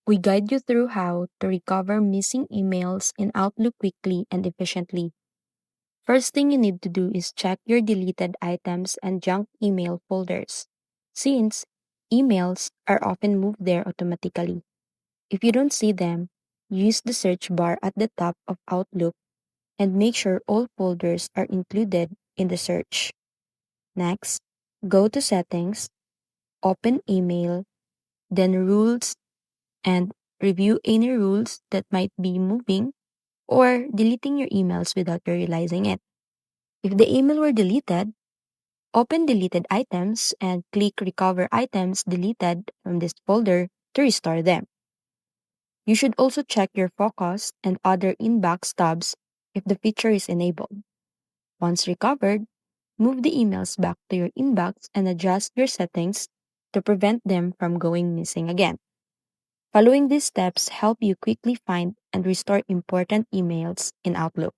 We guide you through how to recover missing emails in Outlook quickly and efficiently. First thing you need to do is check your deleted items and junk email folders, since emails are often moved there automatically. If you don't see them, use the search bar at the top of Outlook and make sure all folders are included in the search. Next, go to Settings, open Email, then Rules, and review any rules that might be moving or deleting your emails without you realizing it. If the email were deleted, open Deleted Items and click Recover Items Deleted from this folder to restore them. You should also check your Focus and other inbox tabs if the feature is enabled. Once recovered, move the emails back to your inbox and adjust your settings to prevent them from going missing again. Following these steps help you quickly find and restore important emails in Outlook.